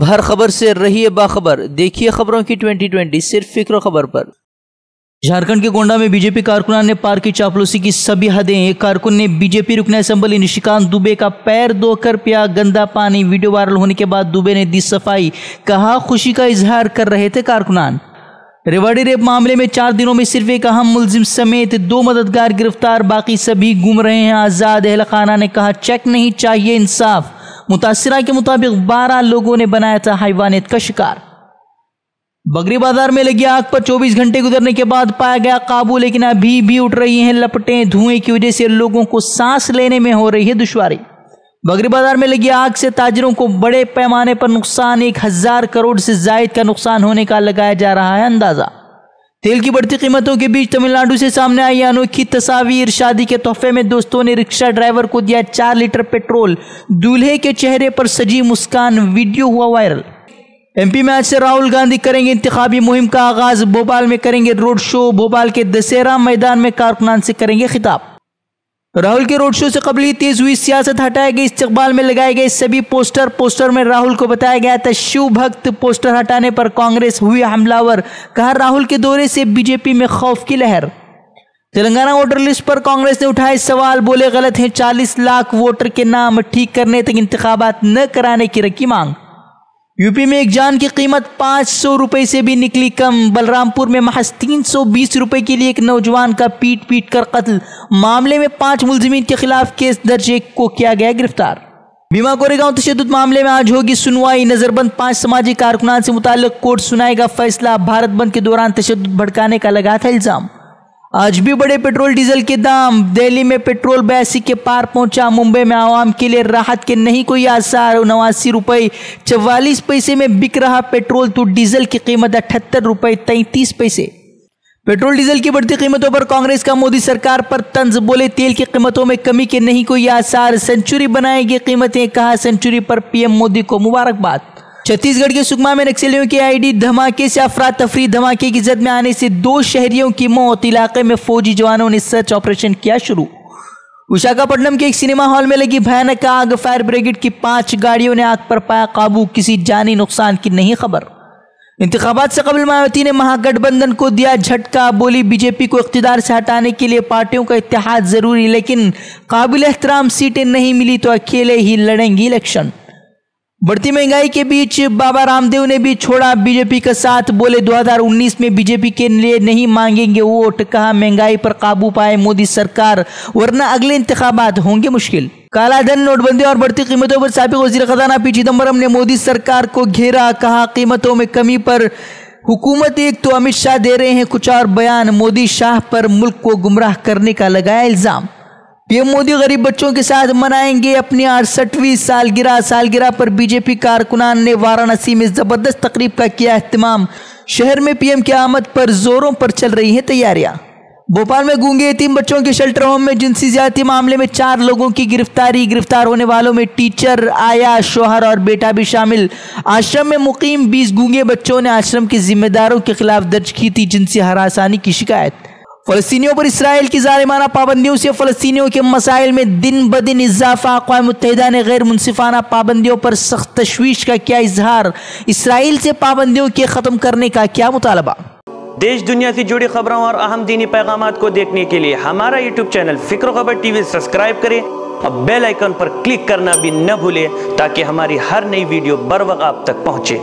हर खबर से रहिए बाखबर, देखिए खबरों की 2020 सिर्फ फिक्र खबर पर। झारखंड के गोंडा में बीजेपी कारकुनान ने पार की चापलूसी की सभी हदें। एक कारकुन ने बीजेपी रुकन असेंबली निशिकांत दुबे का पैर धोकर पिया गंदा पानी। वीडियो वायरल होने के बाद दुबे ने दी सफाई, कहा खुशी का इजहार कर रहे थे कारकुनान। रेवाड़ी रेप मामले में 4 दिनों में सिर्फ एक अहम मुलजिम समेत 2 मददगार गिरफ्तार, बाकी सभी घूम रहे हैं आजाद। अहल खाना ने कहा चेक नहीं चाहिए इंसाफ। मुतासिरा के मुताबिक 12 लोगों ने बनाया था हैवानियत का शिकार। बगरी बाजार में लगी आग पर 24 घंटे गुजरने के बाद पाया गया काबू, लेकिन अभी भी उठ रही हैं लपटें। धुएं की वजह से लोगों को सांस लेने में हो रही है दुश्वारी। बगरी बाजार में लगी आग से ताजिरों को बड़े पैमाने पर नुकसान, 1000 करोड़ से जायद का नुकसान होने का लगाया जा रहा है अंदाजा। तेल की बढ़ती कीमतों के बीच तमिलनाडु से सामने आई अनोखी तस्वीर। शादी के तोहफे में दोस्तों ने रिक्शा ड्राइवर को दिया 4 लीटर पेट्रोल। दूल्हे के चेहरे पर सजी मुस्कान, वीडियो हुआ वायरल। एमपी में आज से राहुल गांधी करेंगे इंतखाबी मुहिम का आगाज। भोपाल में करेंगे रोड शो। भोपाल के दशहरा मैदान में कारकुनान से करेंगे खिताब। राहुल के रोड शो से कबल ही तेज हुई सियासत, हटाए गए इस्तिकबाल में लगाए गए सभी पोस्टर में राहुल को बताया गया था शिव भक्त। पोस्टर हटाने पर कांग्रेस हुई हमलावर, कहा राहुल के दौरे से बीजेपी में खौफ की लहर। तेलंगाना वोटर लिस्ट पर कांग्रेस ने उठाए सवाल, बोले गलत हैं 40 लाख वोटर के नाम, ठीक करने तक इंतखाबात न कराने की रखी मांग। यूपी में एक जान की कीमत 500 रुपए से भी निकली कम। बलरामपुर में महज 320 रुपए के लिए एक नौजवान का पीट कर कत्ल। मामले में 5 मुलजिमीन के खिलाफ केस दर्ज, एक को किया गया गिरफ्तार। भीमा कोरेगांव तशद्दुद मामले में आज होगी सुनवाई। नजरबंद 5 समाजी कारकुनान से मुताल्लिक कोर्ट सुनाएगा फैसला। भारत बंद के दौरान तशद्दुद भड़काने का लगा था इल्जाम। आज भी बढ़े पेट्रोल डीजल के दाम। दिल्ली में पेट्रोल 82 के पार पहुंचा। मुंबई में आवाम के लिए राहत के नहीं कोई आसार। 89 रुपये 44 पैसे में बिक रहा पेट्रोल, तो डीजल की कीमत 78 रुपये 33 पैसे। पेट्रोल डीजल की बढ़ती कीमतों पर कांग्रेस का मोदी सरकार पर तंज, बोले तेल की कीमतों में कमी के नहीं कोई आसार। सेंचुरी बनाएगी कीमतें, कहा सेंचुरी पर पीएम मोदी को मुबारकबाद। छत्तीसगढ़ के सुकमा में नक्सलियों के आईडी धमाके से अफरा तफरी। धमाके की जद में आने से 2 शहरियों की मौत। इलाके में फौजी जवानों ने सर्च ऑपरेशन किया शुरू। विशाखापट्टनम के एक सिनेमा हॉल में लगी भयानक आग। फायर ब्रिगेड की 5 गाड़ियों ने आग पर पाया काबू। किसी जानी नुकसान की नहीं खबर। इंतखाबात से कबल मायावती ने महागठबंधन को दिया झटका, बोली बीजेपी को इख्तिदार से हटाने के लिए पार्टियों का इत्तेहाद जरूरी, लेकिन काबिल एहतराम सीटें नहीं मिली तो अकेले ही लड़ेंगी इलेक्शन। बढ़ती महंगाई के बीच बाबा रामदेव ने भी छोड़ा बीजेपी का साथ, बोले 2019 में बीजेपी के लिए नहीं मांगेंगे वोट। कहा महंगाई पर काबू पाए मोदी सरकार, वरना अगले इंतखाबात होंगे मुश्किल। कालाधन, नोटबंदी और बढ़ती कीमतों पर साबिक वजीर खजाना पी चिदम्बरम ने मोदी सरकार को घेरा। कहा कीमतों में कमी पर हुकूमत एक तो अमित शाह दे रहे हैं कुछ और बयान। मोदी शाह पर मुल्क को गुमराह करने का लगाया इल्जाम। पीएम मोदी गरीब बच्चों के साथ मनाएंगे अपनी 68वीं सालगिरह पर बीजेपी कारकुनान ने वाराणसी में जबरदस्त तकरीब का किया एहतमाम। शहर में पीएम की आमद पर जोरों पर चल रही हैं तैयारियां। भोपाल में गूंगे यतीम बच्चों के शेल्टर होम में जिनसी ज्यादती मामले में 4 लोगों की गिरफ्तारी। गिरफ्तार होने वालों में टीचर, आया, शौहर और बेटा भी शामिल। आश्रम में मुकीम 20 गूंगे बच्चों ने आश्रम के जिम्मेदारों के खिलाफ दर्ज की थी जिनसी हरासानी की शिकायत। फलस्तीनियों पर इसराइल की जालिमाना पाबंदियों से फलस्तीनियों के मसाइल में दिन ब दिन इजाफा। अक़वाम मुत्तहिदा ने गैर मुनसिफाना पाबंदियों पर सख्त तशवीश का किया इजहार। इसराइल से पाबंदियों के ख़त्म करने का क्या मुतालबा। देश दुनिया से जुड़ी खबरों और अहम दीनी पैगामात को देखने के लिए हमारा यूट्यूब चैनल फिक्र खबर टीवी सब्सक्राइब करें और बेल आइकन पर क्लिक करना भी न भूलें, ताकि हमारी हर नई वीडियो बर वक्त आप तक पहुँचे।